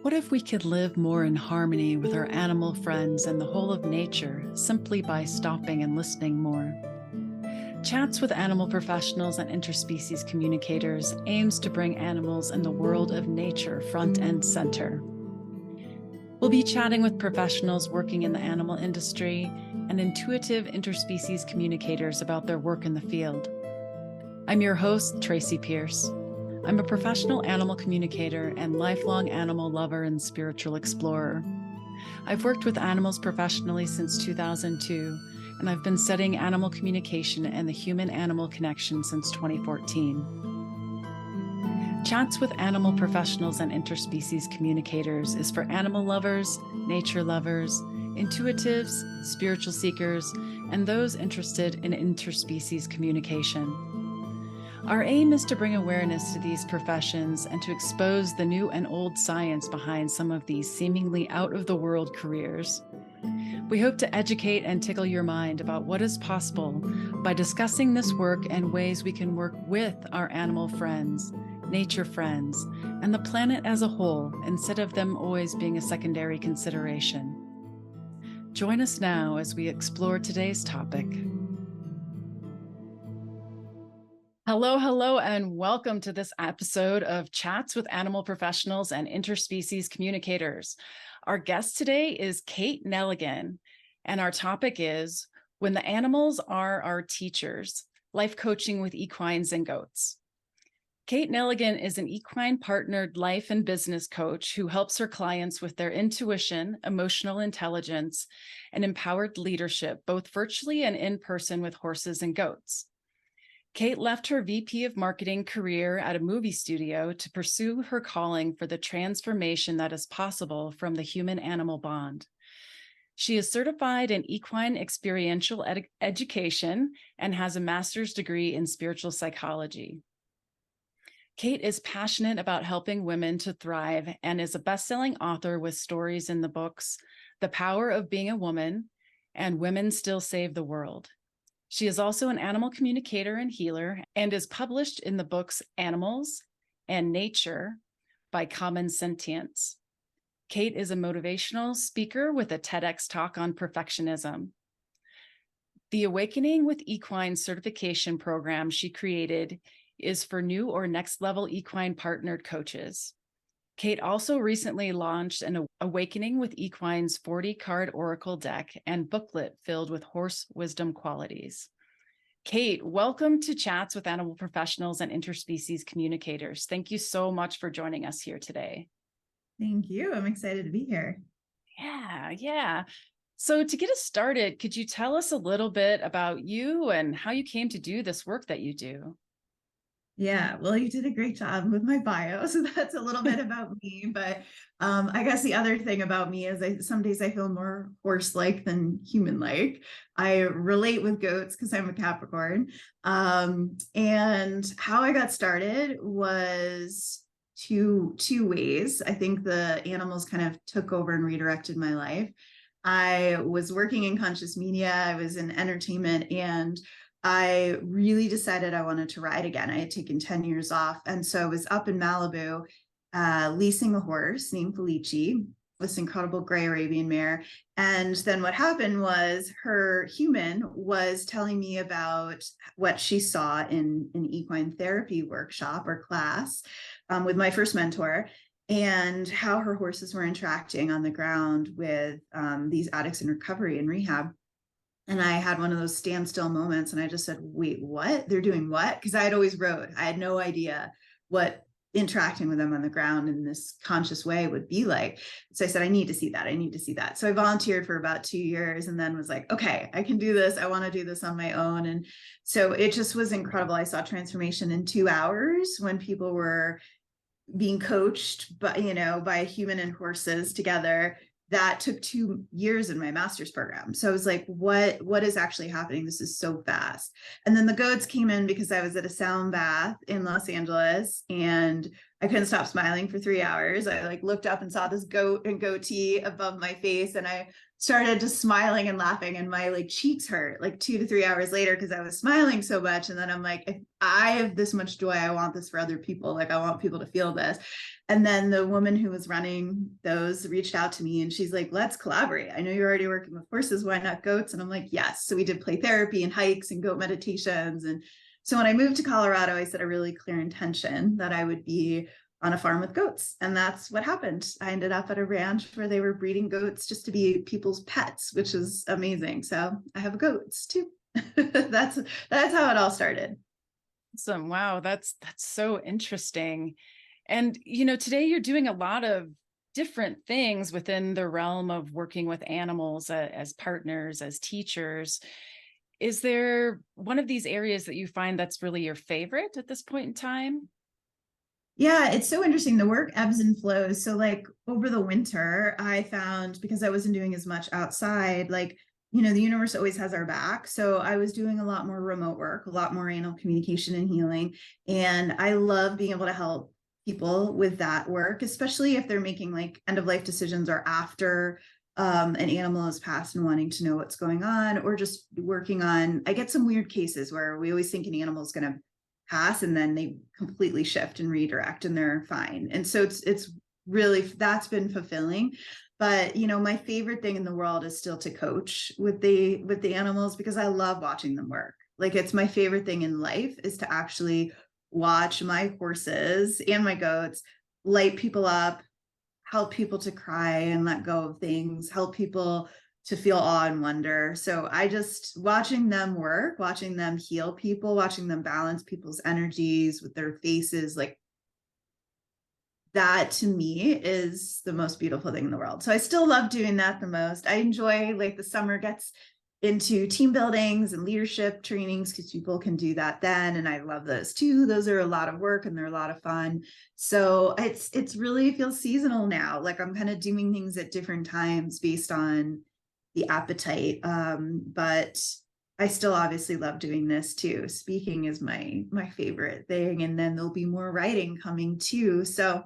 What if we could live more in harmony with our animal friends and the whole of nature simply by stopping and listening more? Chats with Animal Professionals and Interspecies Communicators aims to bring animals and the world of nature front and center. We'll be chatting with professionals working in the animal industry and intuitive interspecies communicators about their work in the field. I'm your host, Tracy Pierce. I'm a professional animal communicator and lifelong animal lover and spiritual explorer. I've worked with animals professionally since 2002, and I've been studying animal communication and the human-animal connection since 2014. Chats with Animal Professionals and Interspecies Communicators is for animal lovers, nature lovers, intuitives, spiritual seekers, and those interested in interspecies communication. Our aim is to bring awareness to these professions and to expose the new and old science behind some of these seemingly out-of-the-world careers. We hope to educate and tickle your mind about what is possible by discussing this work and ways we can work with our animal friends, nature friends, and the planet as a whole, instead of them always being a secondary consideration. Join us now as we explore today's topic. Hello, and welcome to this episode of Chats with Animal Professionals and Interspecies Communicators. Our guest today is Kate Neligan, and our topic is When the Animals Are Our Teachers, Life Coaching with Equines and Goats. Kate Neligan is an equine-partnered life and business coach who helps her clients with their intuition, emotional intelligence, and empowered leadership, both virtually and in person with horses and goats. Kate left her VP of Marketing career at a movie studio to pursue her calling for the transformation that is possible from the human-animal bond. She is certified in equine experiential education and has a master's degree in spiritual psychology. Kate is passionate about helping women to thrive and is a best-selling author with stories in the books The Power of Being a Woman and Women Still Save the World. She is also an animal communicator and healer and is published in the books Animals and Nature by Common Sentience. Kate is a motivational speaker with a TEDx talk on perfectionism. The Awakening with Equine certification program she created is for new or next level equine partnered coaches. Kate also recently launched an Awakening with Equines 40-card oracle deck and booklet filled with horse wisdom qualities. Kate, welcome to Chats with Animal Professionals and Interspecies Communicators. Thank you so much for joining us here today. Thank you. I'm excited to be here. Yeah. So to get us started, could you tell us a little bit about you and how you came to do this work that you do? Yeah, well, you did a great job with my bio. So that's a little bit about me. But I guess the other thing about me is some days I feel more horse-like than human-like. I relate with goats because I'm a Capricorn. And how I got started was two ways. I think the animals kind of took over and redirected my life. I was working in conscious media. I was in entertainment, and I really decided I wanted to ride again. I had taken 10 years off. And so I was up in Malibu, leasing a horse named Felici, this incredible gray Arabian mare. And then what happened was her human was telling me about what she saw in an equine therapy workshop or class with my first mentor, and how her horses were interacting on the ground with these addicts in recovery and rehab. And I had one of those standstill moments, and I just said, wait, what? They're doing what? Because I had always rode. I had no idea what interacting with them on the ground in this conscious way would be like. So I said, I need to see that. I need to see that. So I volunteered for about 2 years and then was like, okay, I can do this. I want to do this on my own. And so it just was incredible. I saw transformation in 2 hours when people were being coached by human and horses together. That took 2 years in my master's program. So I was like, what is actually happening? This is so fast. And then the goats came in because I was at a sound bath in Los Angeles and I couldn't stop smiling for 3 hours. I looked up and saw this goat and goatee above my face. And I started just smiling and laughing, and my like cheeks hurt like 2 to 3 hours later because I was smiling so much. And then I'm like, if I have this much joy, I want this for other people. Like I want people to feel this. And then the woman who was running those reached out to me and she's like, let's collaborate. I know you're already working with horses. Why not goats? And I'm like, yes. So we did play therapy and hikes and goat meditations. And so when I moved to Colorado, I set a really clear intention that I would be on a farm with goats. And that's what happened. I ended up at a ranch where they were breeding goats just to be people's pets, which is amazing. So I have goats too. that's how it all started. Awesome. Wow, that's so interesting. And today you're doing a lot of different things within the realm of working with animals as partners, as teachers. Is there one of these areas that you find that's really your favorite at this point in time? Yeah, it's so interesting. The work ebbs and flows. So like over the winter, I found, because I wasn't doing as much outside, like, the universe always has our back. So I was doing a lot more remote work, a lot more animal communication and healing. And I love being able to help people with that work, especially if they're making like end of life decisions or after an animal has passed and wanting to know what's going on, or just working on, I get some weird cases where we always think an animal is going to pass and then they completely shift and redirect and they're fine. And so it's really, that's been fulfilling. But my favorite thing in the world is still to coach with the animals, because I love watching them work. Like it's my favorite thing in life is to actually watch my horses and my goats light people up, help people to cry and let go of things, help people to feel awe and wonder. So I just watching them work, watching them heal people, watching them balance people's energies with their faces, like that to me is the most beautiful thing in the world. So I still love doing that the most. I enjoy like the summer gets into team buildings and leadership trainings because people can do that then. And I love those too. Those are a lot of work and they're a lot of fun. So it's really feels seasonal now. Like I'm kind of doing things at different times based on the appetite. But I still obviously love doing this too. Speaking is my favorite thing. And then there'll be more writing coming too. So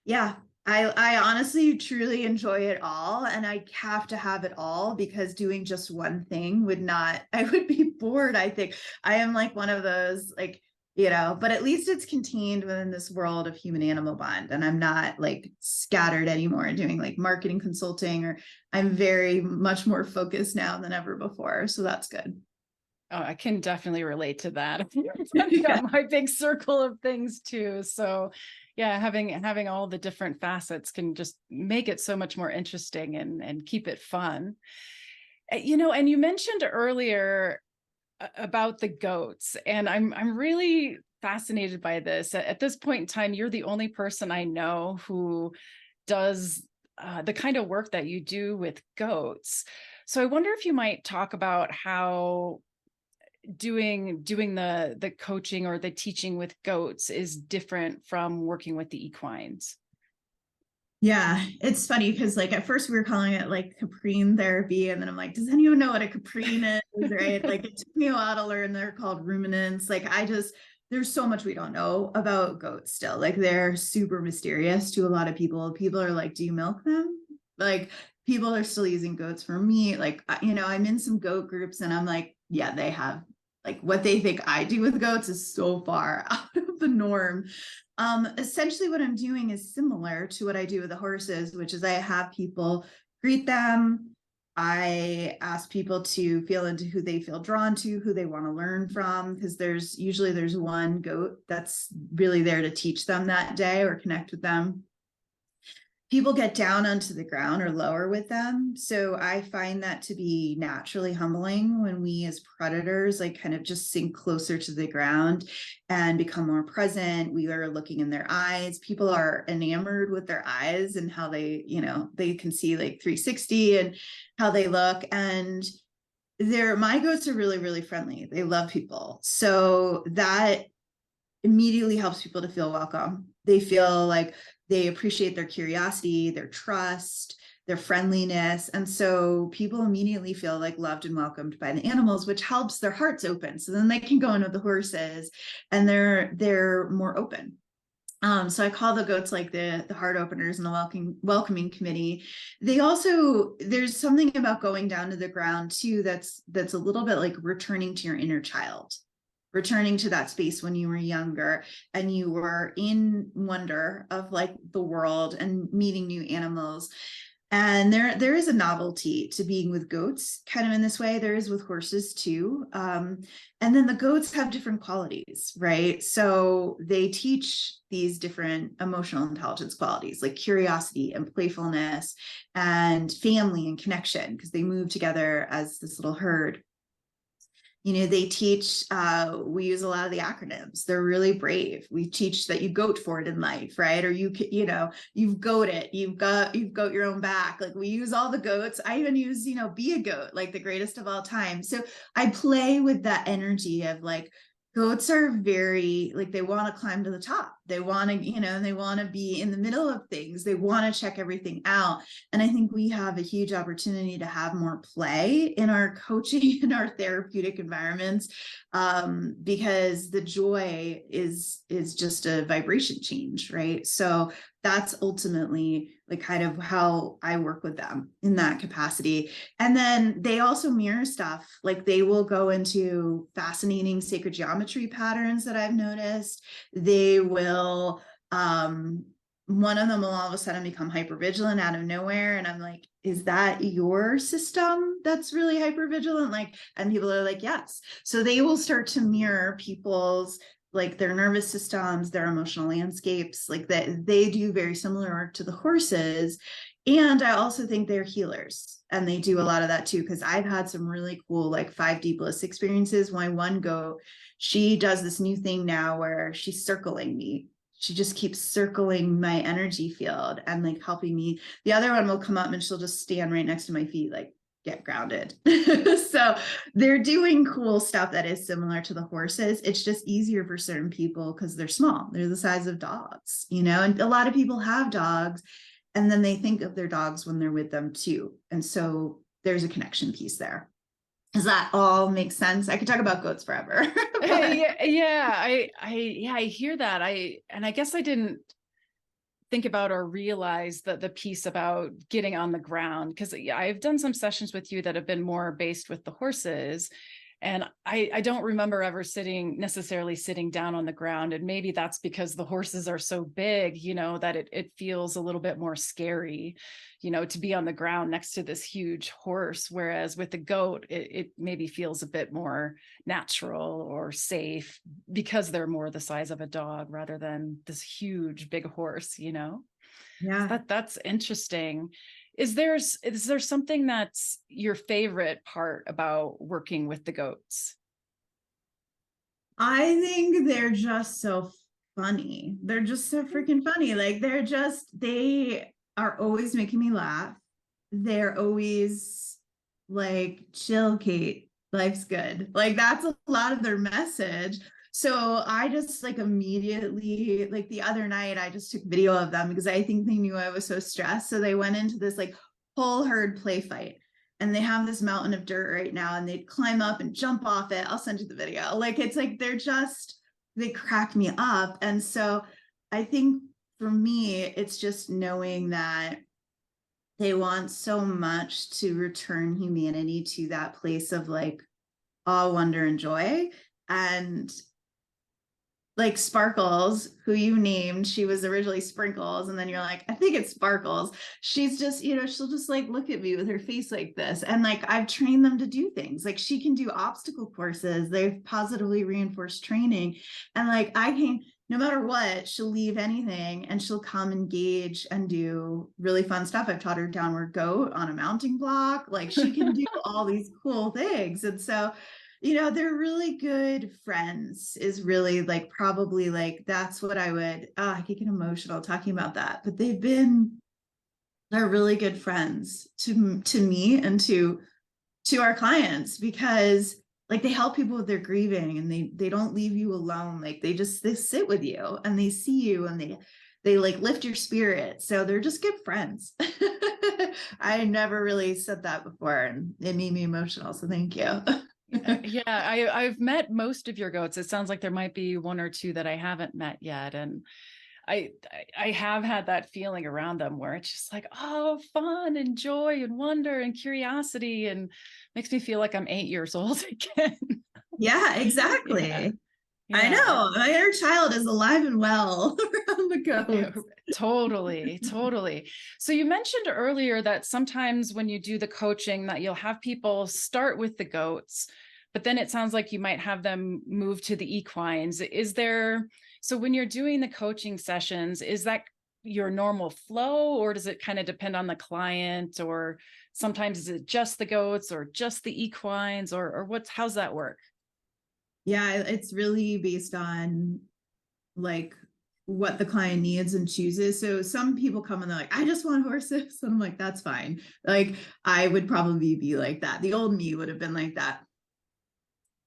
yeah, I honestly truly enjoy it all. And I have to have it all because doing just one thing I would be bored. I think I am like one of those, like, but at least it's contained within this world of human animal bond. And I'm not like scattered anymore doing like marketing consulting, or I'm very much more focused now than ever before. So that's good. Oh, I can definitely relate to that. I've got my big circle of things too. So yeah, having all the different facets can just make it so much more interesting and keep it fun. And you mentioned earlier about the goats, and I'm really fascinated by this. At this point in time, you're the only person I know who does the kind of work that you do with goats. So I wonder if you might talk about how doing the coaching or the teaching with goats is different from working with the equines. Yeah, it's funny because like at first we were calling it like caprine therapy, and then I'm like, does anyone know what a caprine is? Right? Like it took me a while to learn they're called ruminants. Like there's so much we don't know about goats still. Like they're super mysterious to a lot of people. People are like, do you milk them? Like people are still using goats for meat. Like, I'm in some goat groups and I'm like, yeah, they have like what they think I do with goats is so far out of the norm. Essentially what I'm doing is similar to what I do with the horses, which is I have people greet them. I ask people to feel into who they feel drawn to, who they want to learn from, because there's one goat that's really there to teach them that day or connect with them. People get down onto the ground or lower with them. So I find that to be naturally humbling when we as predators like kind of just sink closer to the ground and become more present. We are looking in their eyes. People are enamored with their eyes and how they, they can see like 360 and how they look. And my goats are really, really friendly. They love people. So that immediately helps people to feel welcome. They feel like they appreciate their curiosity, their trust, their friendliness. And so people immediately feel like loved and welcomed by the animals, which helps their hearts open. So then they can go in with the horses and they're more open. So I call the goats like the heart openers and the welcoming committee. They also, there's something about going down to the ground too that's a little bit like returning to your inner child, returning to that space when you were younger and you were in wonder of like the world and meeting new animals. And there is a novelty to being with goats kind of in this way. There is with horses too. And then the goats have different qualities, right? So they teach these different emotional intelligence qualities like curiosity and playfulness and family and connection, because they move together as this little herd. They teach, we use a lot of the acronyms. They're really brave. We teach that you goat for it in life, right? Or you've goat it, you've got your own back. Like we use all the goats. I even use, be a goat, like the greatest of all time. So I play with that energy of like, goats are very like, they want to climb to the top. They want to, they want to be in the middle of things. They want to check everything out. And I think we have a huge opportunity to have more play in our coaching, in our therapeutic environments, because the joy is just a vibration change, right? So that's ultimately like kind of how I work with them in that capacity. And then they also mirror stuff. Like they will go into fascinating sacred geometry patterns that I've noticed. They will, one of them will all of a sudden become hypervigilant out of nowhere. And I'm like, is that your system that's really hypervigilant? Like, and people are like, yes. So they will start to mirror people's, like their nervous systems, their emotional landscapes, like that they do very similar work to the horses. And I also think they're healers. And they do a lot of that too, because I've had some really cool like 5D bliss experiences. My one goat, she does this new thing now where she's circling me. She just keeps circling my energy field and like helping me. The other one will come up and she'll just stand right next to my feet, like get grounded. So they're doing cool stuff that is similar to the horses. It's just easier for certain people because they're small. They're the size of dogs, and a lot of people have dogs and then they think of their dogs when they're with them too. And so there's a connection piece there. Does that all make sense? I could talk about goats forever. But... I hear that. I guess I didn't think about or realize that the piece about getting on the ground, because I've done some sessions with you that have been more based with the horses. And I don't remember ever necessarily sitting down on the ground. And maybe that's because the horses are so big, that it feels a little bit more scary, to be on the ground next to this huge horse. Whereas with the goat, it maybe feels a bit more natural or safe because they're more the size of a dog rather than this huge, big horse, Yeah. So that's interesting. Is there something that's your favorite part about working with the goats? I think they're just so funny. They're just so freaking funny. Like they are always making me laugh. They're always like, chill, Kate, life's good. Like that's a lot of their message. So I just like immediately, like the other night, I just took video of them because I think they knew I was so stressed. So they went into this like whole herd play fight. And they have this mountain of dirt right now and they'd climb up and jump off it. I'll send you the video. Like it's like they crack me up. And so I think for me, it's just knowing that they want so much to return humanity to that place of like awe, wonder, and joy. And like Sparkles, who you named, she was originally Sprinkles, and then you're like, I think it's Sparkles. She's just, she'll just like look at me with her face like this. And like I've trained them to do things. Like she can do obstacle courses. They've positively reinforced training. And like I can, no matter what, she'll leave anything and she'll come engage and do really fun stuff. I've taught her downward goat on a mounting block. Like she can do all these cool things. And so they're really good friends is really like, probably like, that's what I could get emotional talking about that, but they're really good friends to me and to our clients because like they help people with their grieving and they don't leave you alone. Like they sit with you and they see you and they like lift your spirit. So they're just good friends. I never really said that before and it made me emotional. So thank you. Yeah, I've met most of your goats. It sounds like there might be one or two that I haven't met yet. And I have had that feeling around them where it's just like, oh, fun and joy and wonder and curiosity, and makes me feel like I'm 8 years old again. Yeah, Yeah. exactly. I Yeah. know. My inner child is alive and well around the Yeah, goats. totally, totally. So you mentioned earlier that sometimes when you do the coaching that you'll have people start with the goats, but then it sounds like you might have them move to the equines. So when you're doing the coaching sessions, is that your normal flow, or does it kind of depend on the client, or sometimes is it just the goats or just the equines, or how's that work? Yeah, it's really based on like what the client needs and chooses. So some people come and they're like, I just want horses. And I'm like, that's fine. Like I would probably be like that. The old me would have been like that.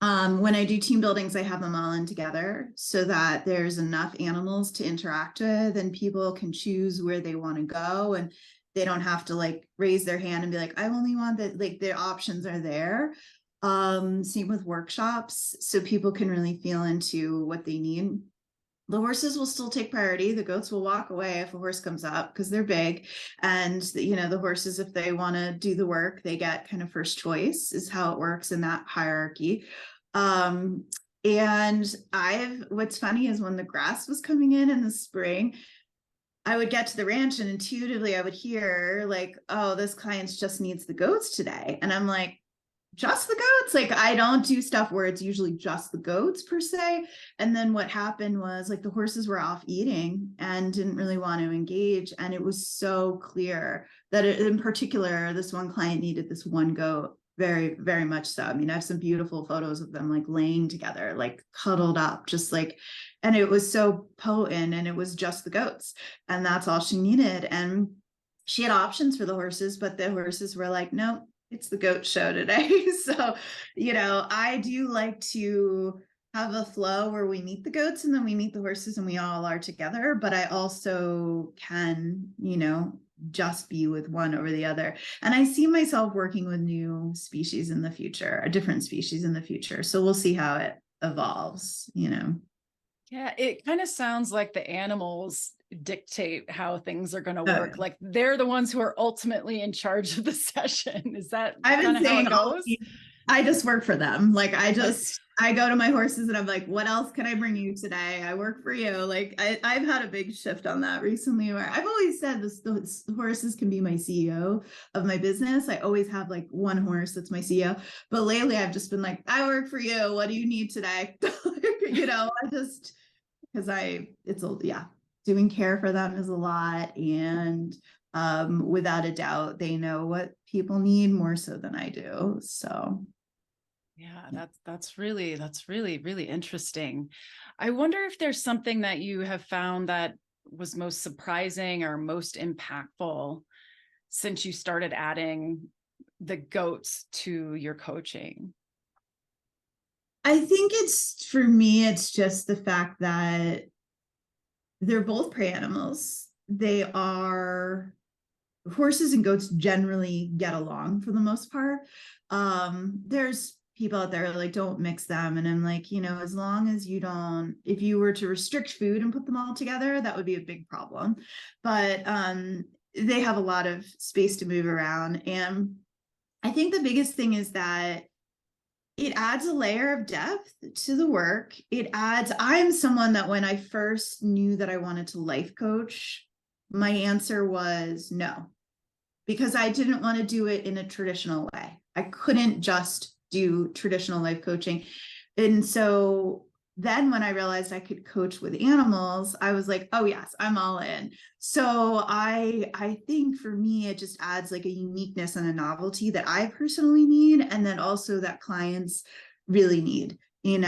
When I do team buildings, I have them all in together so that there's enough animals to interact with and people can choose where they want to go, and they don't have to like raise their hand and be like, I only want that. Like their options are there. Same with workshops. So people can really feel into what they need. The horses will still take priority. The goats will walk away if a horse comes up because they're big. And, the horses, if they want to do the work, they get kind of first choice, is how it works in that hierarchy. Um, and what's funny is when the grass was coming in the spring, I would get to the ranch and intuitively I would hear like, oh, this client just needs the goats today. And I'm like, just the goats. Like I don't do stuff where it's usually just the goats per se. And then what happened was like the horses were off eating and didn't really want to engage. And it was so clear that in particular, this one client needed this one goat very, very much so. I mean, I have some beautiful photos of them like laying together, like cuddled up, just like, and it was so potent and it was just the goats. And that's all she needed. And she had options for the horses, but the horses were like, no, it's the goat show today. So, I do like to have a flow where we meet the goats and then we meet the horses and we all are together. But I also can, just be with one over the other. And I see myself working with new species in the future, a different species in the future. So we'll see how it evolves. Yeah, it kind of sounds like the animals dictate how things are going to Oh, work. Like they're the ones who are ultimately in charge of the session. Is that I've kind been of how saying it goes? I just work for them. Like I go to my horses and I'm like, what else can I bring you today? I work for you. Like I've had a big shift on that recently where I've always said the horses can be my CEO of my business. I always have like one horse that's my CEO. But lately I've just been like, I work for you. What do you need today? Doing care for them is a lot. And without a doubt, they know what people need more so than I do. So Yeah, that's really, really interesting. I wonder if there's something that you have found that was most surprising or most impactful since you started adding the goats to your coaching. I think for me, it's just the fact that they're both prey animals. Horses and goats generally get along for the most part. There's people out there like, don't mix them. And I'm like, as long as if you were to restrict food and put them all together, that would be a big problem. But they have a lot of space to move around. And I think the biggest thing is that it adds a layer of depth to the work. I'm someone that when I first knew that I wanted to life coach, my answer was no, because I didn't want to do it in a traditional way. I couldn't just do traditional life coaching. And so then when I realized I could coach with animals, I was like, oh yes, I'm all in. So I think for me, it just adds like a uniqueness and a novelty that I personally need. And then also that clients really need, and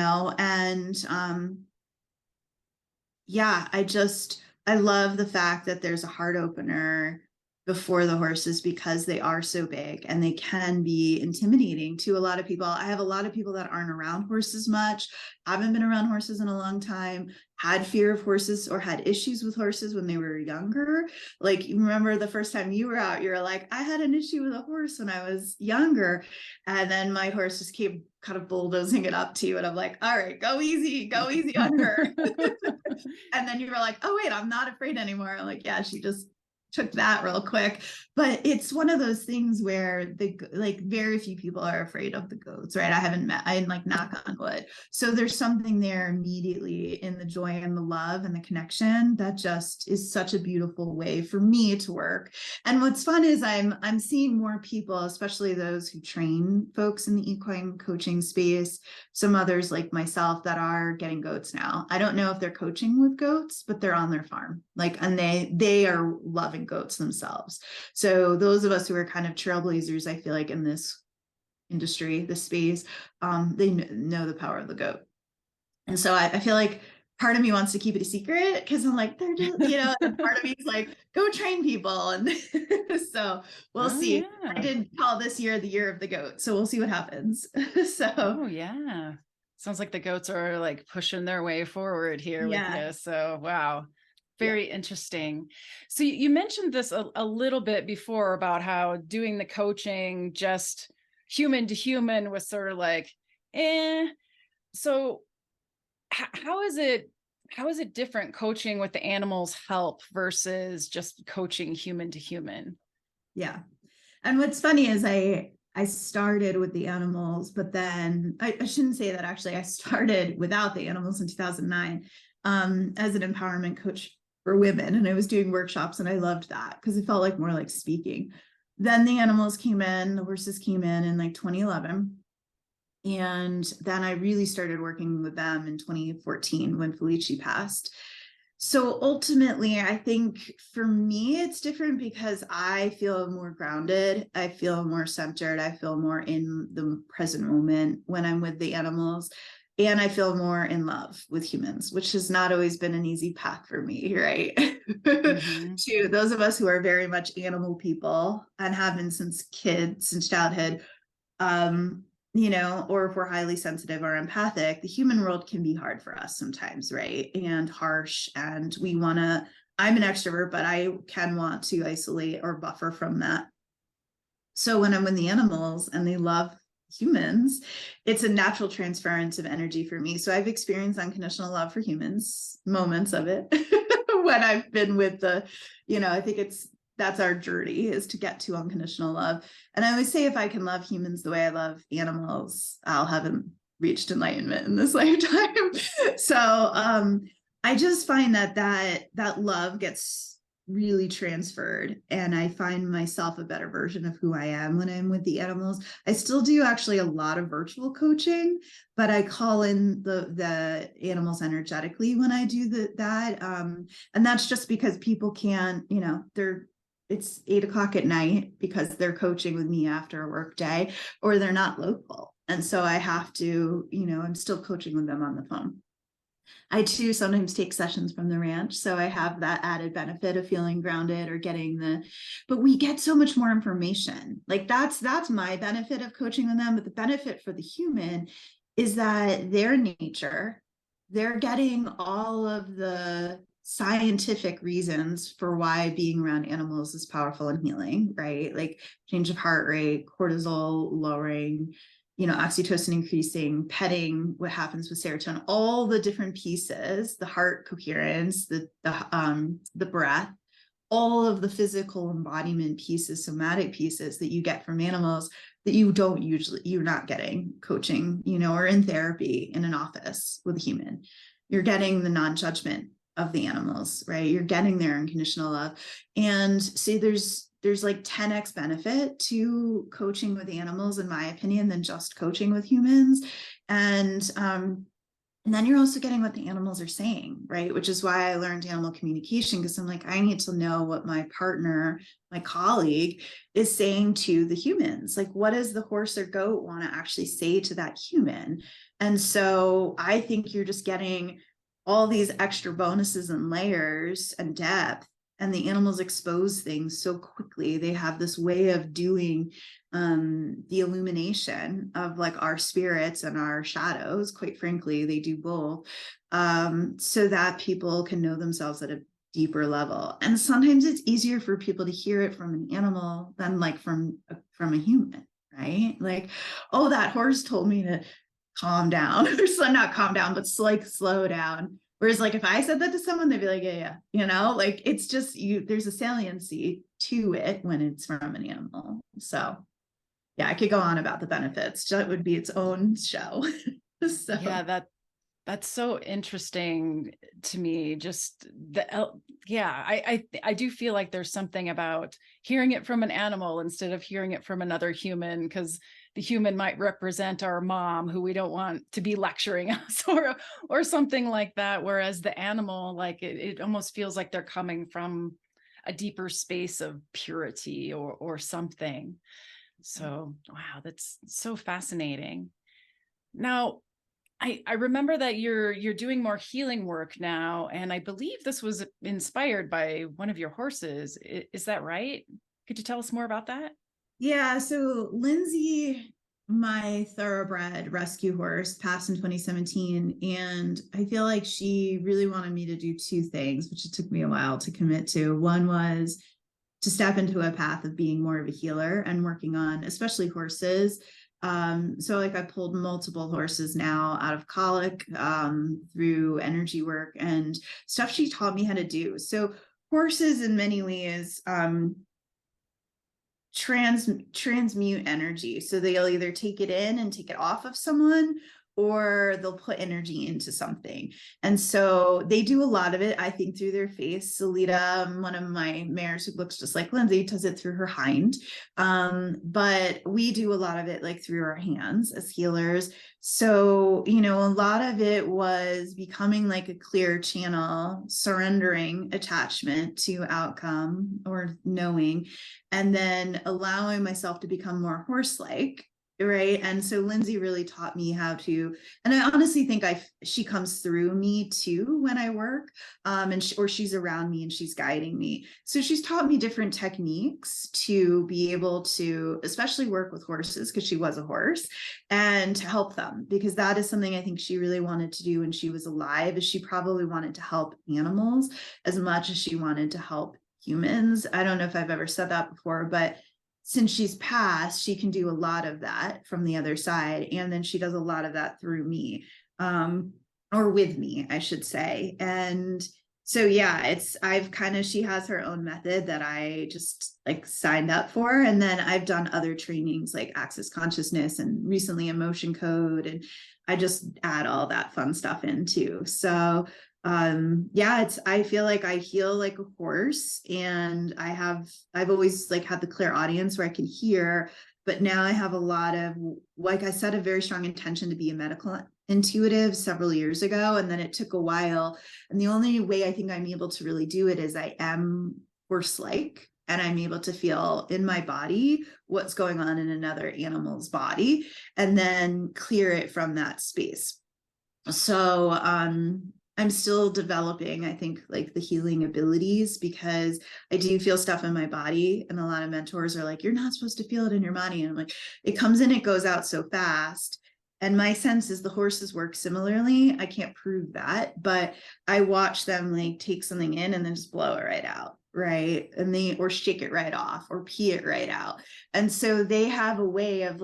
yeah, I love the fact that there's a heart opener before the horses because they are so big and they can be intimidating to a lot of people. I have a lot of people that aren't around horses much, haven't been around horses in a long time, had fear of horses or had issues with horses when they were younger. Like, you remember the first time you were out, you were like, I had an issue with a horse when I was younger. And then my horse just kept kind of bulldozing it up to you. And I'm like, all right, go easy on her. And then you were like, oh, wait, I'm not afraid anymore. I'm like, yeah, she just took that real quick. But it's one of those things where very few people are afraid of the goats, right? I like knock on wood. So there's something there immediately in the joy and the love and the connection that just is such a beautiful way for me to work. And what's fun is I'm seeing more people, especially those who train folks in the equine coaching space, some others like myself that are getting goats now. I don't know if they're coaching with goats, but they're on their farm, and they are loving goats themselves. So those of us who are kind of trailblazers, I feel like in this industry, this space, they know the power of the goat. And so I feel like part of me wants to keep it a secret because I'm like, they're just, and part of me is like, go train people. And so we'll see. Yeah. I did call this year the year of the goat. So we'll see what happens. Oh, yeah. Sounds like the goats are like pushing their way forward here with you. So, wow. Very interesting. So you mentioned this a little bit before about how doing the coaching just human to human was sort of like, So how is it different coaching with the animals help versus just coaching human to human? Yeah. And what's funny is I started with the animals, but then I shouldn't say that actually. I started without the animals in 2009 as an empowerment coach for women. And I was doing workshops and I loved that because it felt like more like speaking. Then the animals came in, the horses came in like 2011. And then I really started working with them in 2014 when Felici passed. So ultimately, I think for me, it's different because I feel more grounded. I feel more centered. I feel more in the present moment when I'm with the animals. And I feel more in love with humans, which has not always been an easy path for me, right? Mm-hmm. To those of us who are very much animal people and have been since childhood, or if we're highly sensitive or empathic, the human world can be hard for us sometimes, right? And harsh. And I'm an extrovert, but I can want to isolate or buffer from that. So when I'm with the animals and they love humans, it's a natural transference of energy for me. So I've experienced unconditional love for humans, moments of it when I've been with I think that's our journey, is to get to unconditional love. And I always say, if I can love humans the way I love animals, I'll have reached enlightenment in this lifetime. So I just find that love gets really transferred, and I find myself a better version of who I am when I'm with the animals. I still do actually a lot of virtual coaching, but I call in the animals energetically when I do that. And that's just because people can't, it's 8:00 at night because they're coaching with me after a work day, or they're not local. And so I have to, I'm still coaching with them on the phone. I too sometimes take sessions from the ranch. So I have that added benefit of feeling grounded or but we get so much more information. Like that's my benefit of coaching with them. But the benefit for the human is that their nature, they're getting all of the scientific reasons for why being around animals is powerful and healing, right? Like change of heart rate, cortisol lowering, oxytocin increasing, petting, what happens with serotonin, all the different pieces, the heart coherence, the breath, all of the physical embodiment pieces, somatic pieces that you get from animals that you're not getting coaching, or in therapy in an office with a human. You're getting the non-judgment of the animals, right? You're getting their unconditional love. And see, there's like 10x benefit to coaching with animals, in my opinion, than just coaching with humans. And then you're also getting what the animals are saying, right? Which is why I learned animal communication, because I'm like, I need to know what my partner, my colleague is saying to the humans. Like, what does the horse or goat want to actually say to that human? And so I think you're just getting all these extra bonuses and layers and depth. And the animals expose things so quickly. They have this way of doing the illumination of like our spirits and our shadows. Quite frankly, they do both, so that people can know themselves at a deeper level. And sometimes it's easier for people to hear it from an animal than like from a human, right? Like, oh, that horse told me to calm down, or not calm down, but like slow down. Whereas like if I said that to someone, they'd be like, yeah, like it's just there's a saliency to it when it's from an animal. So yeah, I could go on about the benefits. That would be its own show. So Yeah, that's so interesting to me. Just I do feel like there's something about hearing it from an animal instead of hearing it from another human, because the human might represent our mom who we don't want to be lecturing us or something like that. Whereas the animal, like it almost feels like they're coming from a deeper space of purity or something. So wow, that's so fascinating. Now, I remember that you're doing more healing work now, and I believe this was inspired by one of your horses. Is that right? Could you tell us more about that? yeah, so Lindsay, my thoroughbred rescue horse, passed in 2017, and I feel like she really wanted me to do two things, which it took me a while to commit to. One was to step into a path of being more of a healer and working on especially horses. So like I pulled multiple horses now out of colic, through energy work and stuff she taught me how to do. So horses in many ways transmute energy. So they'll either take it in and take it off of someone, or they'll put energy into something. And so they do a lot of it, I think, through their face. Salita, one of my mares who looks just like Lindsay, does it through her hind. But we do a lot of it like through our hands as healers. So, a lot of it was becoming like a clear channel, surrendering attachment to outcome or knowing, and then allowing myself to become more horse-like. Right. And so Lindsay really taught me how to, and I honestly think she comes through me too when I work, or she's around me and she's guiding me. So she's taught me different techniques to be able to, especially work with horses, because she was a horse, and to help them, because that is something I think she really wanted to do when she was alive, is she probably wanted to help animals as much as she wanted to help humans. I don't know if I've ever said that before, but since she's passed, she can do a lot of that from the other side. And then she does a lot of that through me, or with me, I should say. And so, yeah, she has her own method that I just like signed up for. And then I've done other trainings like Access Consciousness and recently Emotion Code. And I just add all that fun stuff in too. So I feel like I heal like a horse, and I've always like had the clear audience where I can hear, but now I have a lot of, like I set a very strong intention to be a medical intuitive several years ago, and then it took a while, and the only way I think I'm able to really do it is I am horse-like, and I'm able to feel in my body what's going on in another animal's body, and then clear it from that space. So I'm still developing, I think, like the healing abilities, because I do feel stuff in my body, and a lot of mentors are like, you're not supposed to feel it in your body. And I'm like, it comes in, it goes out so fast. And my sense is the horses work similarly. I can't prove that, but I watch them like take something in and then just blow it right out. Right. And or shake it right off or pee it right out. And so they have a way of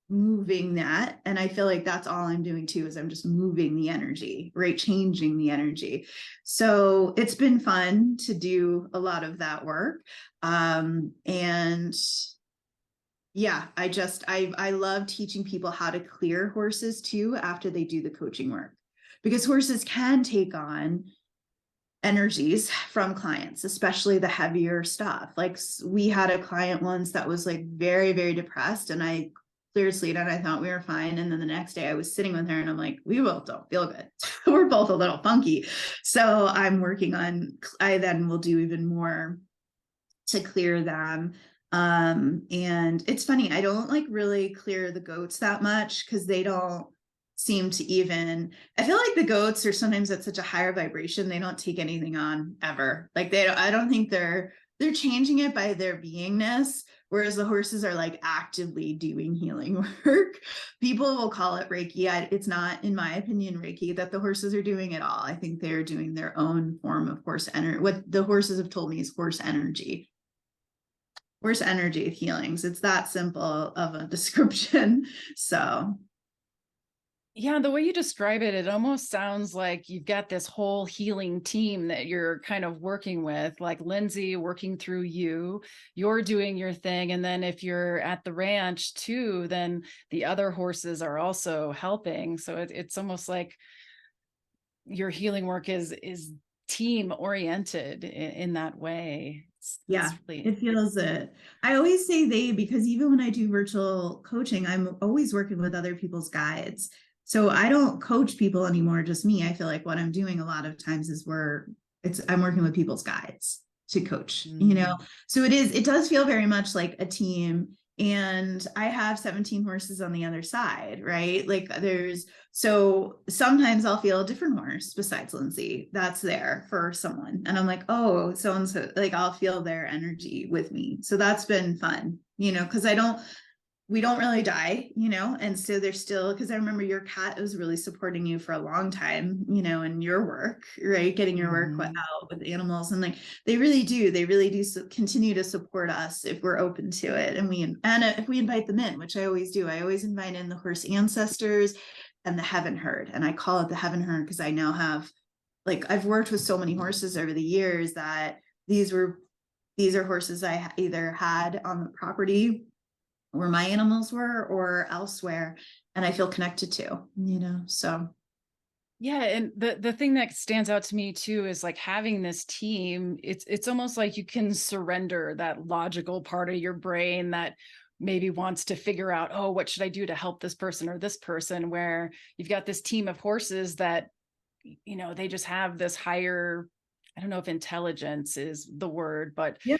moving that, and I feel like that's all I'm doing too, is I'm just moving the energy, right, changing the energy. So it's been fun to do a lot of that work, and yeah, I love teaching people how to clear horses too after they do the coaching work, because horses can take on energies from clients, especially the heavier stuff. Like we had a client once that was like very, very depressed, and I cleared sleep and I thought we were fine. And then the next day I was sitting with her and I'm like, we both don't feel good. We're both a little funky. So I then will do even more to clear them. And it's funny, I don't like really clear the goats that much, because they don't seem to even, I feel like the goats are sometimes at such a higher vibration, they don't take anything on ever. Like I don't think they're changing it by their beingness, whereas the horses are like actively doing healing work. People will call it Reiki. It's not, in my opinion, Reiki that the horses are doing at all. I think they're doing their own form of horse energy. What the horses have told me is horse energy healings. It's that simple of a description. So Yeah, the way you describe it, it almost sounds like you've got this whole healing team that you're kind of working with, like Lindsay working through you, you're doing your thing. And then if you're at the ranch too, then the other horses are also helping. So it's almost like your healing work is team oriented in that way. It's Yeah, really, it feels it. I always say they because even when I do virtual coaching, I'm always working with other people's guides. So I don't coach people anymore, just me. I feel like what I'm doing a lot of times is I'm working with people's guides to coach, you know. mm, So it does feel very much like a team. And I have 17 horses on the other side, right? Like so sometimes I'll feel a different horse besides Lindsay that's there for someone. And I'm like, oh, so and so, like I'll feel their energy with me. So that's been fun, you know, because we don't really die, you know, and so they're still, because I remember your cat was really supporting you for a long time, you know, in your work, right? Getting your work mhm. out with animals. And like, they really do continue to support us if we're open to it. And if we invite them in, which I always do, I always invite in the horse ancestors and the heaven herd. And I call it the heaven herd because I now have, like, I've worked with so many horses over the years that these are horses I either had on the property where my animals were or elsewhere, and I feel connected to, you know. So Yeah, and the thing that stands out to me too is like having this team, it's almost like you can surrender that logical part of your brain that maybe wants to figure out, oh, what should I do to help this person or this person, where you've got this team of horses that, they just have this higher, I don't know if intelligence is the word, but yeah,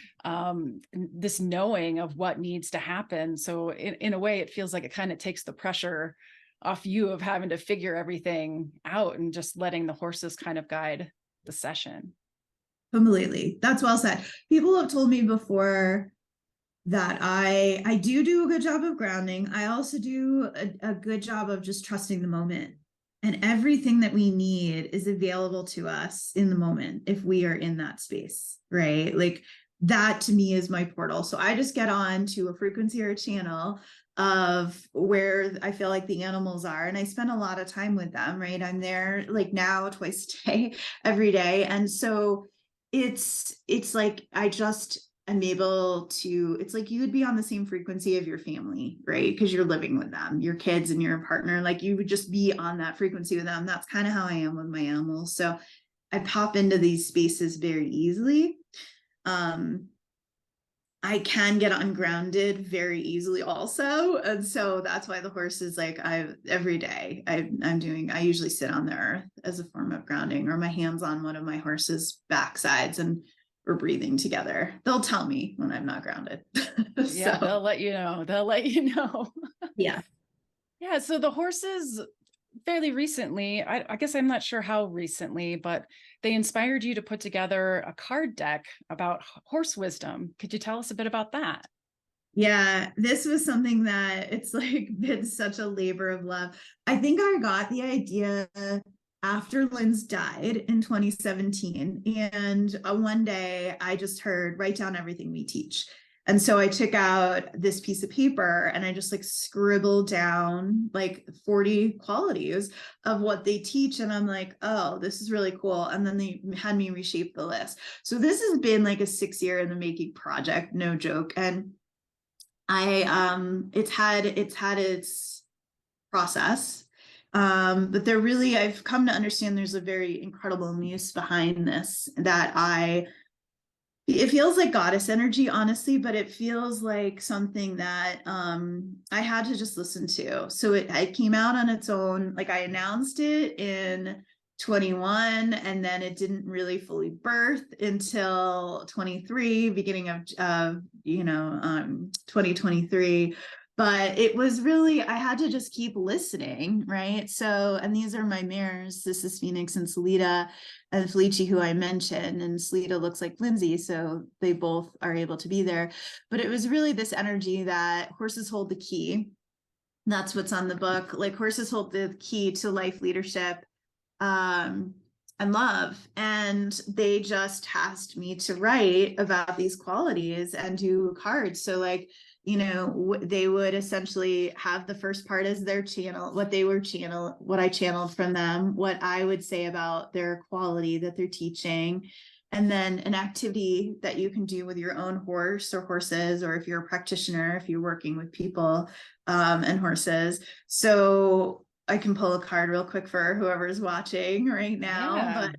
this knowing of what needs to happen. So in a way, it feels like it kind of takes the pressure off you of having to figure everything out and just letting the horses kind of guide the session. completely, that's well said. People have told me before that I do a good job of grounding. I also do a good job of just trusting the moment, and everything that we need is available to us in the moment if we are in that space, right? Like, that to me is my portal. So I just get on to a frequency or a channel of where I feel like the animals are, and I spend a lot of time with them, right? I'm there like now twice a day, every day. And so it's like I'm able to, it's like you would be on the same frequency of your family, right? Because you're living with them, your kids and your partner, like you would just be on that frequency with them. That's kind of how I am with my animals. So I pop into these spaces very easily. Um, I can get ungrounded very easily also. And so that's why the horse is like, every day I usually sit on the earth as a form of grounding, or my hands on one of my horse's backsides and we're breathing together. They'll tell me when I'm not grounded. Yeah, So they'll let you know. They'll let you know. yeah. Yeah, so the horses fairly recently, I guess I'm not sure how recently, but they inspired you to put together a card deck about horse wisdom. Could you tell us a bit about that? Yeah, this was something that it's like been such a labor of love. I think I got the idea after Lynn's died in 2017. And one day I just heard, write down everything we teach. And so I took out this piece of paper and I just like scribbled down like 40 qualities of what they teach. And I'm like, oh, this is really cool. And then they had me reshape the list. So this has been like a 6 year in the making project, no joke. And it's had its process. But I've come to understand there's a very incredible muse behind this it feels like goddess energy, honestly, but it feels like something that I had to just listen to. So it came out on its own. Like, I announced it in 21, and then it didn't really fully birth until 23, beginning of 2023. But it was really, I had to just keep listening, right? So, and these are my mares. This is Phoenix and Salida and Felici, who I mentioned, and Salida looks like Lindsay, so they both are able to be there. But it was really this energy that horses hold the key. That's what's on the book. Like, horses hold the key to life, leadership, and love. And they just asked me to write about these qualities and do cards. So like, they would essentially have the first part as their channel, what I channeled from them, what I would say about their quality that they're teaching, and then an activity that you can do with your own horse or horses, or if you're a practitioner, if you're working with people and horses. So I can pull a card real quick for whoever's watching right now, but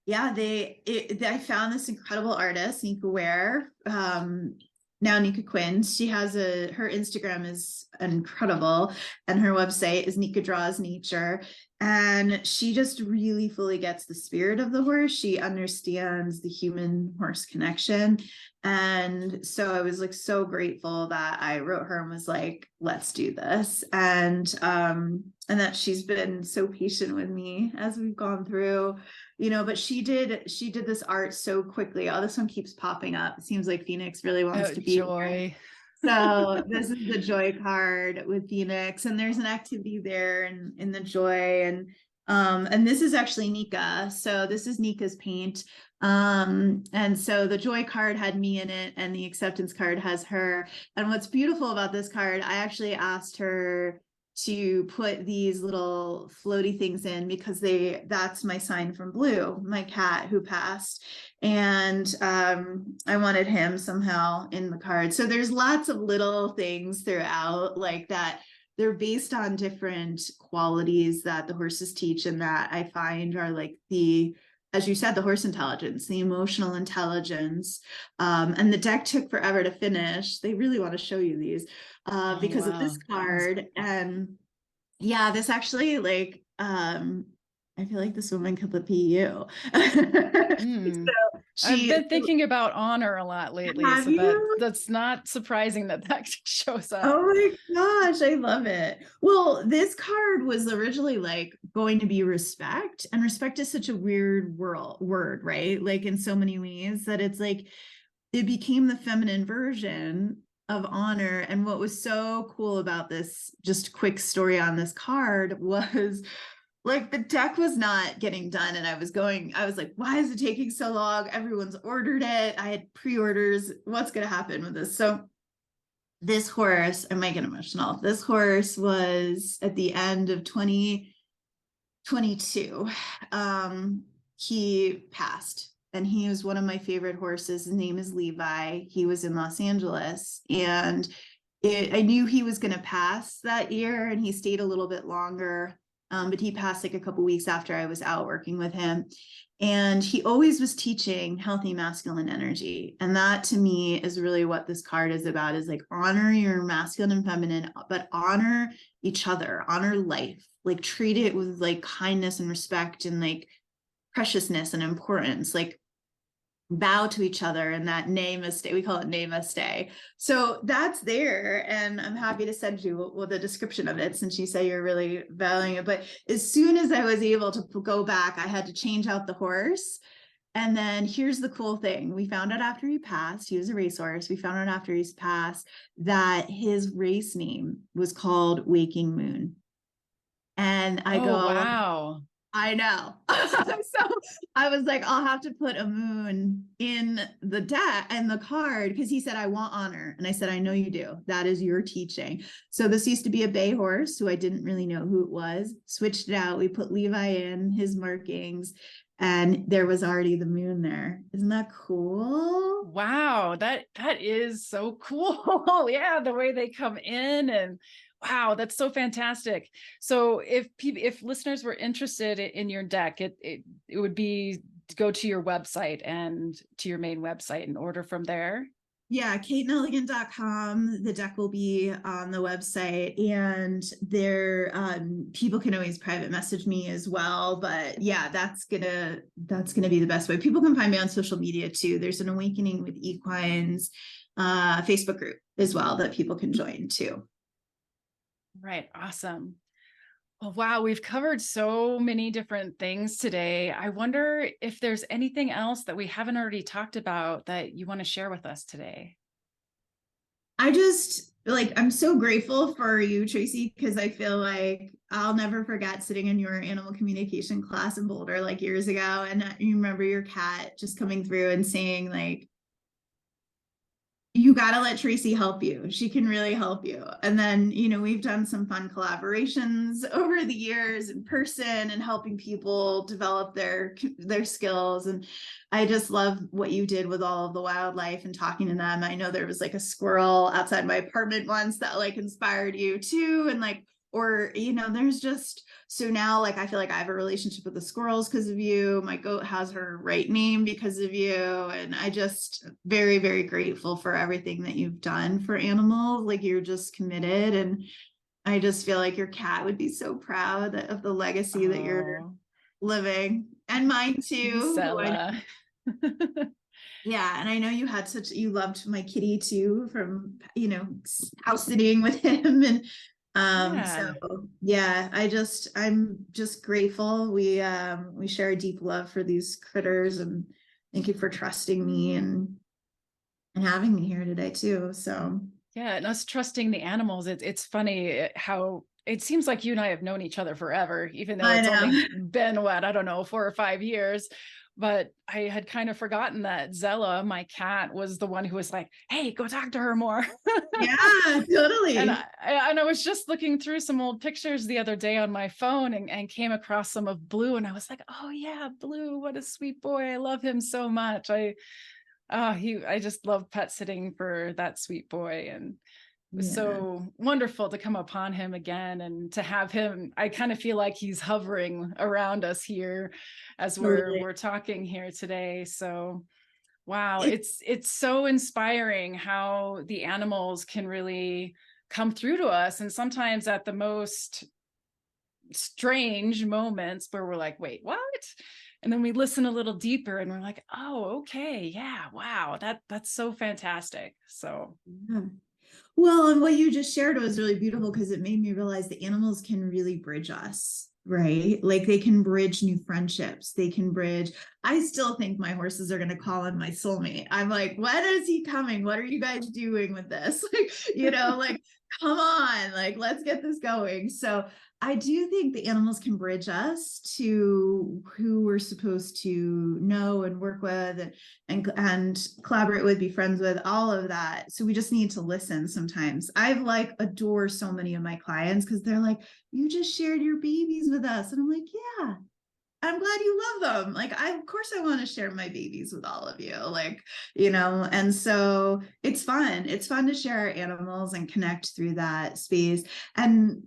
yeah, I found this incredible artist, Nika Ware, now Nika Quinn. She has her Instagram is incredible, and her website is Nika Draws Nature. And she just really fully gets the spirit of the horse. She understands the human horse connection. And so I was like so grateful that I wrote her and was like, let's do this. And that she's been so patient with me as we've gone through, but she did this art so quickly. Oh, this one keeps popping up. It seems like Phoenix really wants to be Joy. So this is the joy card with Phoenix, and there's an activity there in the joy, and this is actually Nika. So this is Nika's paint. And so the joy card had me in it, and the acceptance card has her. And what's beautiful about this card, I actually asked her to put these little floaty things in because that's my sign from Blue, my cat who passed. And I wanted him somehow in the card. So there's lots of little things throughout like that. They're based on different qualities that the horses teach, and that I find are like as you said, the horse intelligence, the emotional intelligence. And the deck took forever to finish. They really want to show you these because of this card. And yeah, this actually I feel like this woman could be you. So I've been thinking about honor a lot lately. That's not surprising that shows up. Oh my gosh, I love it. Well, this card was originally like going to be respect, and respect is such a weird word, right? Like in so many ways that it's like it became the feminine version of honor. And what was so cool about this, just quick story on this card, was like the deck was not getting done, and I was like, why is it taking so long? Everyone's ordered it. I had pre-orders. What's going to happen with this? So this horse, I might get emotional. This horse was at the end of 2022. He passed, and he was one of my favorite horses. His name is Levi. He was in Los Angeles, and I knew he was going to pass that year, and he stayed a little bit longer. But he passed like a couple weeks after I was out working with him. And he always was teaching healthy masculine energy. And that to me is really what this card is about, is like honor your masculine and feminine, but honor each other, honor life, like treat it with like kindness and respect and like preciousness and importance, like bow to each other, and that namaste, we call it namaste. So that's there, and I'm happy to send you with a description of it since you say you're really valuing it. But as soon as I was able to go back, I had to change out the horse. And then here's the cool thing. We found out after he passed, he was a racehorse. We found out after he's passed that his race name was called Waking Moon. And I go, wow. I know. So I was like, I'll have to put a moon in the deck and the card, because he said, I want honor. And I said, I know you do. That is your teaching. So this used to be a bay horse who I didn't really know who it was. Switched it out. We put Levi in, his markings, and there was already the moon there. Isn't that cool? Wow, that is so cool. Yeah, the way they come in, and wow, that's so fantastic. So if listeners were interested in your deck, it would be to go to your website and to your main website and order from there. Yeah, kateneligan.com. The deck will be on the website, and there people can always private message me as well. But yeah, that's gonna be the best way. People can find me on social media too. There's an Awakening with Equines Facebook group as well that people can join too. Right. Awesome. Well, wow, we've covered so many different things today. I wonder if there's anything else that we haven't already talked about that you want to share with us today. I'm so grateful for you, Tracy, because I feel like I'll never forget sitting in your animal communication class in Boulder like years ago. And you remember your cat just coming through and saying like, you got to let Tracy help you. She can really help you. And then, we've done some fun collaborations over the years in person and helping people develop their skills. And I just love what you did with all of the wildlife and talking to them. I know there was like a squirrel outside my apartment once that like inspired you too. And like, or, there's just, so now like, I feel like I have a relationship with the squirrels because of you. My goat has her right name because of you. And I just very, very grateful for everything that you've done for animals. Like you're just committed. And I just feel like your cat would be so proud of the legacy that you're living, and mine too. Zella. Yeah. And I know you loved my kitty too, from, house sitting with him. And Yeah. so yeah, I'm just grateful. We share a deep love for these critters, and thank you for trusting me and having me here today too. So Yeah, and us trusting the animals, it's funny how it seems like you and I have known each other forever, even though I it's only know. been what, I don't know, 4 or 5 years. But I had kind of forgotten that Zella, my cat, was the one who was like, "Hey, go talk to her more." Yeah, And totally. I was just looking through some old pictures the other day on my phone and came across some of Blue, and I was like, "Oh yeah, Blue, what a sweet boy! I love him so much." I just love pet sitting for that sweet boy, and it was Yeah, so wonderful to come upon him again and to have him. I kind of feel like he's hovering around us here as totally. we're talking here today. So wow, It, it's so inspiring how the animals can really come through to us, and sometimes at the most strange moments where we're like, "Wait, what?" And then we listen a little deeper and we're like, "Oh, okay, yeah, wow, that's so fantastic." So yeah. Well, and what you just shared was really beautiful because it made me realize the animals can really bridge us, right? Like they can bridge new friendships. They can bridge. I still think my horses are going to call in my soulmate. I'm like, when is he coming? What are you guys doing with this? Like, like, come on, like, let's get this going. So I do think the animals can bridge us to who we're supposed to know and work with, and collaborate with, be friends with, all of that. So we just need to listen sometimes. I've like adore so many of my clients because they're like, "You just shared your babies with us." And I'm like, "Yeah, I'm glad you love them. Like, of course I want to share my babies with all of you." Like, and so it's fun. It's fun to share our animals and connect through that space. And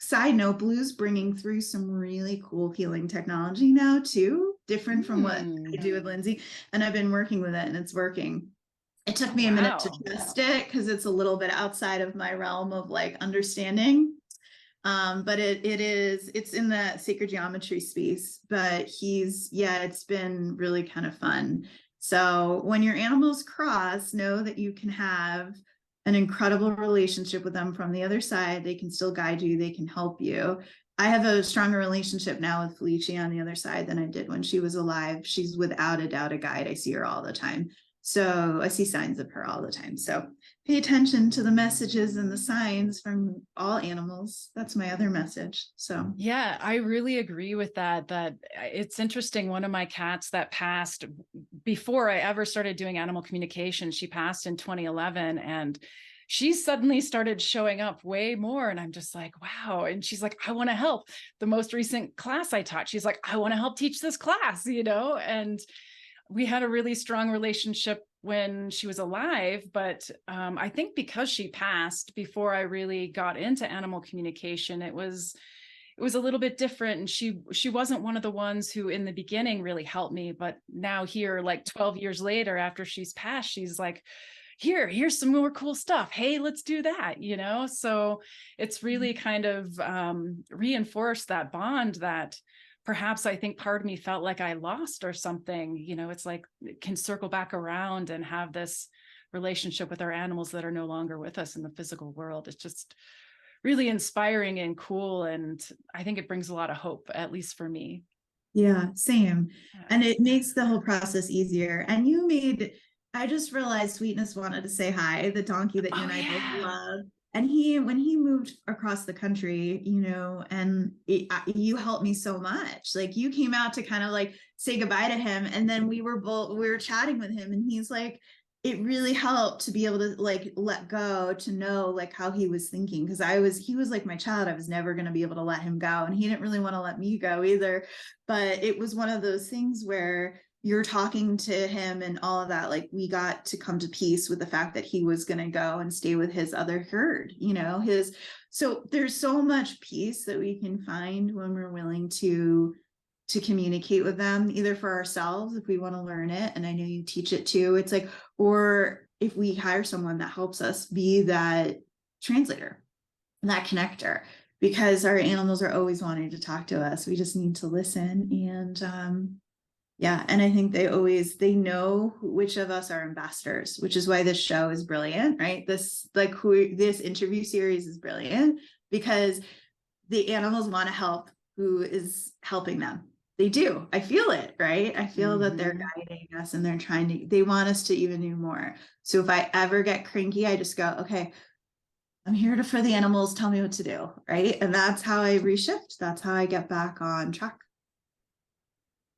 side note, Blue's bringing through some really cool healing technology now too, different from what I do with Lindsay. And I've been working with it and it's working. It took me a minute to wow. test it because it's a little bit outside of my realm of like understanding. But it's in the sacred geometry space, but it's been really kind of fun. So when your animals cross, know that you can have an incredible relationship with them from the other side. They can still guide you, they can help you. I have a stronger relationship now with Felicia on the other side than I did when she was alive. She's without a doubt a guide. I see her all the time. So I see signs of her all the time. So pay attention to the messages and the signs from all animals. That's my other message. So Yeah, I really agree with that. That it's interesting. One of my cats that passed before I ever started doing animal communication, she passed in 2011, and she suddenly started showing up way more. And I'm just like, wow. And she's like, "I want to help." The most recent class I taught, she's like, "I want to help teach this class," and we had a really strong relationship when she was alive, but I think because she passed before I really got into animal communication, it was a little bit different, and she wasn't one of the ones who in the beginning really helped me, but now here, like 12 years later after she's passed, she's like, here's some more cool stuff, hey, let's do that, so it's really kind of reinforced that bond that perhaps I think part of me felt like I lost or something. It's like it can circle back around and have this relationship with our animals that are no longer with us in the physical world. It's just really inspiring and cool, and I think it brings a lot of hope, at least for me. yeah, same. Yeah. And it makes the whole process easier. And I just realized Sweetness wanted to say hi, the donkey that you Oh and I both yeah. love. And when he moved across the country, and you helped me so much. Like you came out to kind of like say goodbye to him. And then we were chatting with him and he's like, it really helped to be able to like let go, to know like how he was thinking. Cause he was like my child. I was never going to be able to let him go. And he didn't really want to let me go either. But it was one of those things where you're talking to him and all of that. Like we got to come to peace with the fact that he was going to go and stay with his other herd, so there's so much peace that we can find when we're willing to communicate with them, either for ourselves if we want to learn it, and I know you teach it too, it's like, or if we hire someone that helps us be that translator, that connector, because our animals are always wanting to talk to us. We just need to listen. And yeah, and I think they know which of us are ambassadors, which is why this show is brilliant, right? This interview series is brilliant because the animals want to help who is helping them. They do. I feel it, right? I feel that they're guiding us and they want us to even do more. So if I ever get cranky, I just go, okay, I'm here for the animals. Tell me what to do, right? And that's how I reshift. That's how I get back on track.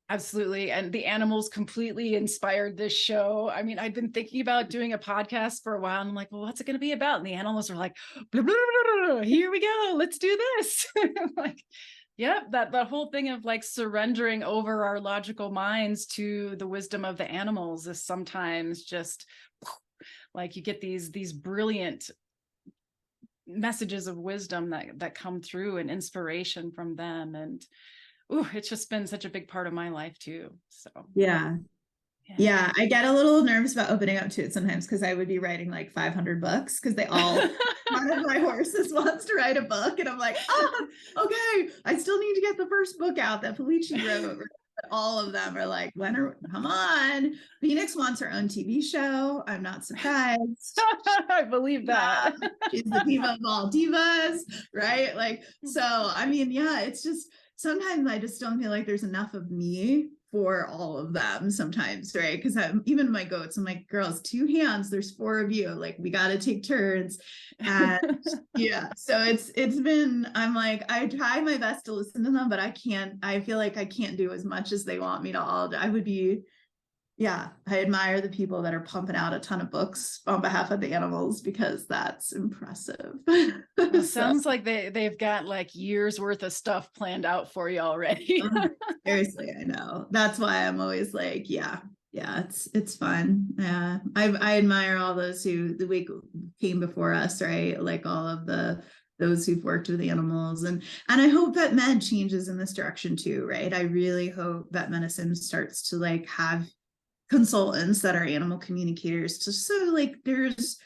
Absolutely. And the animals completely inspired this show. I mean, I've been thinking about doing a podcast for a while and I'm like, well, what's it going to be about? And the animals are like, blah, blah, blah, blah, here we go. Let's do this. Like, yeah, that whole thing of like surrendering over our logical minds to the wisdom of the animals is sometimes just like you get these brilliant messages of wisdom that come through and inspiration from them. And it's just been such a big part of my life too. So yeah, I get a little nervous about opening up to it sometimes because I would be writing like 500 books because one of my horses wants to write a book and I'm like, okay, I still need to get the first book out that Felici wrote. But all of them are like, come on. Phoenix wants her own TV show. I'm not surprised. I believe that. She's the diva of all divas, right? Like, so, I mean, yeah, it's just, sometimes I just don't feel like there's enough of me for all of them sometimes, right? Because even my goats, I'm like, girls, 2 hands, there's 4 of you, like we got to take turns. And yeah, so it's been, I'm like, I try my best to listen to them, but I feel like I can't do as much as they want me to all. I admire the people that are pumping out a ton of books on behalf of the animals because that's impressive. Well, sounds like they've got like years worth of stuff planned out for you already. Seriously, I know. That's why I'm always like, yeah, it's fun. Yeah, I admire all those who the week came before us, right? Like all of those who've worked with animals, and I hope vet med changes in this direction too, right? I really hope vet medicine starts to like have consultants that are animal communicators, just so like there's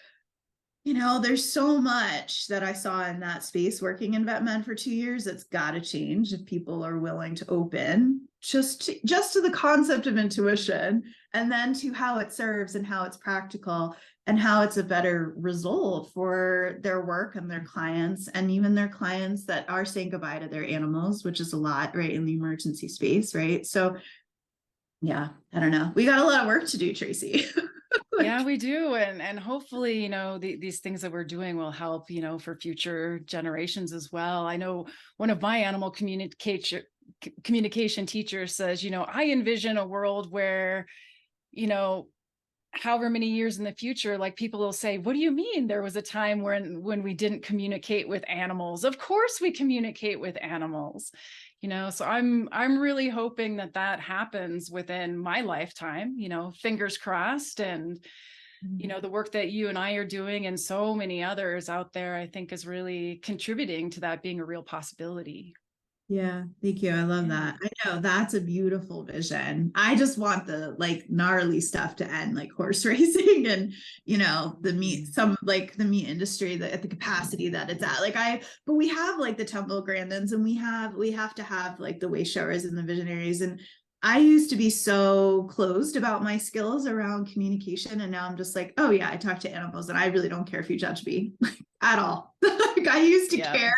so much that I saw in that space working in vet med for 2 years that's got to change if people are willing to open just to the concept of intuition, and then to how it serves and how it's practical and how it's a better result for their work and their clients, and even their clients that are saying goodbye to their animals, which is a lot, right, in the emergency space, right? So yeah, I don't know. We got a lot of work to do, Tracy. Yeah, we do. And hopefully, these things that we're doing will help, for future generations as well. I know one of my animal communication teachers says, I envision a world where, however many years in the future, like people will say, what do you mean there was a time when we didn't communicate with animals? Of course we communicate with animals. So I'm really hoping that happens within my lifetime, fingers crossed. And the work that you and I are doing and so many others out there, I think is really contributing to that being a real possibility. Yeah, thank you. I love that. I know that's a beautiful vision. I just want the like gnarly stuff to end, like horse racing and the meat industry that at the capacity that it's at. But we have like the Temple Grandins, and we have to have like the way showers and the visionaries. And I used to be so closed about my skills around communication, and now I'm just like, oh yeah, I talk to animals, and I really don't care if you judge me at all. Like I used to care,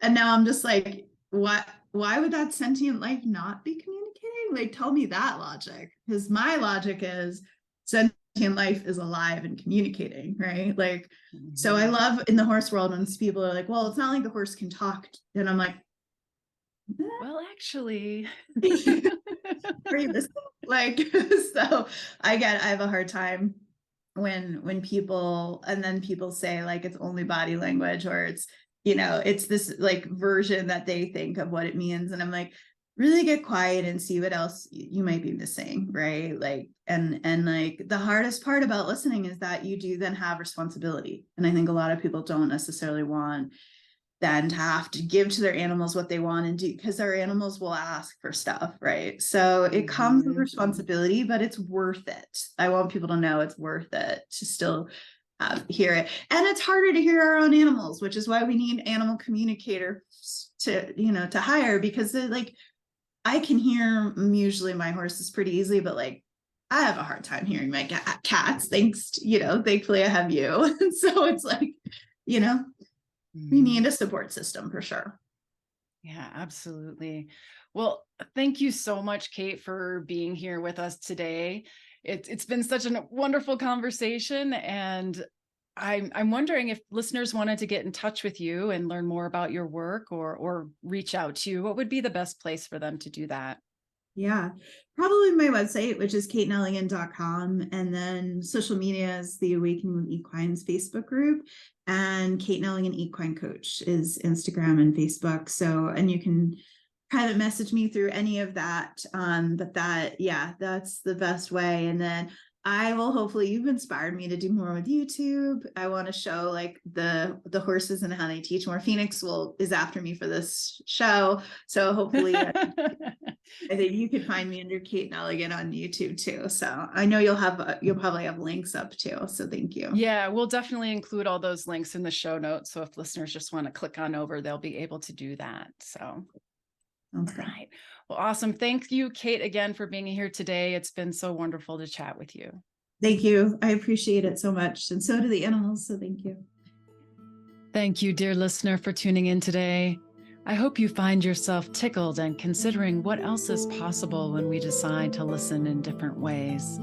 and now I'm just like, why would that sentient life not be communicating? Like, tell me that logic, because my logic is sentient life is alive and communicating, right? Like, so I love in the horse world when people are like, well, it's not like the horse can talk, and I'm like, well, actually, like, so I have a hard time when people, and then people say like it's only body language, or it's, you know, it's this like version that they think of what it means. And I'm like, really get quiet and see what else you might be missing, right? Like, and like the hardest part about listening is that you do then have responsibility. And I think a lot of people don't necessarily want then to have to give to their animals what they want and do, because our animals will ask for stuff, right? So it comes with responsibility, but it's worth it. I want people to know it's worth it to still hear it. And it's harder to hear our own animals, which is why we need animal communicator to, you know, to hire, because like I can hear usually my horses pretty easily, but like I have a hard time hearing my cats. Thanks to, you know, thankfully I have you. And so it's like, you know, we need a support system for sure. Yeah, absolutely. Well, thank you so much, Kate, for being here with us today. It's been such a wonderful conversation, and I'm wondering if listeners wanted to get in touch with you and learn more about your work, or reach out to you, what would be the best place for them to do that? Yeah, probably my website, which is kateneligan.com. And then social media is the Awakening with Equines Facebook group. And Kate Neligan Equine Coach is Instagram and Facebook. So, and you can private message me through any of that. But that, yeah, that's the best way. And then I will, hopefully you've inspired me to do more with YouTube. I want to show like the horses and how they teach more. Phoenix is after me for this show. So hopefully I think you could find me under Kate Neligan on YouTube too. So I know you'll probably have links up too. So thank you. Yeah, we'll definitely include all those links in the show notes. So if listeners just want to click on over, they'll be able to do that. So, all right. Well, awesome. Thank you, Kate, again for being here today. It's been so wonderful to chat with you. Thank you. I appreciate it so much. And so do the animals. So thank you. Thank you, dear listener, for tuning in today. I hope you find yourself tickled and considering what else is possible when we decide to listen in different ways.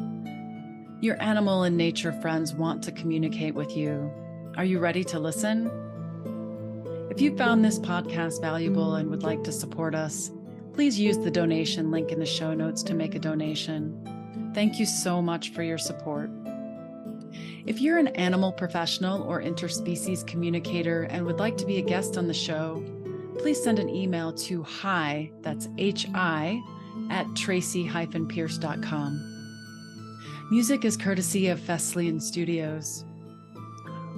Your animal and nature friends want to communicate with you. Are you ready to listen? If you found this podcast valuable and would like to support us, please use the donation link in the show notes to make a donation. Thank you so much for your support. If you're an animal professional or interspecies communicator and would like to be a guest on the show, please send an email to hi, that's hi, at tracy-pierce.com. Music is courtesy of Fesliyan Studios.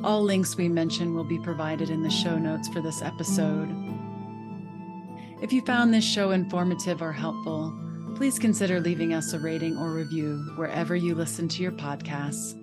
All links we mention will be provided in the show notes for this episode. If you found this show informative or helpful, please consider leaving us a rating or review wherever you listen to your podcasts.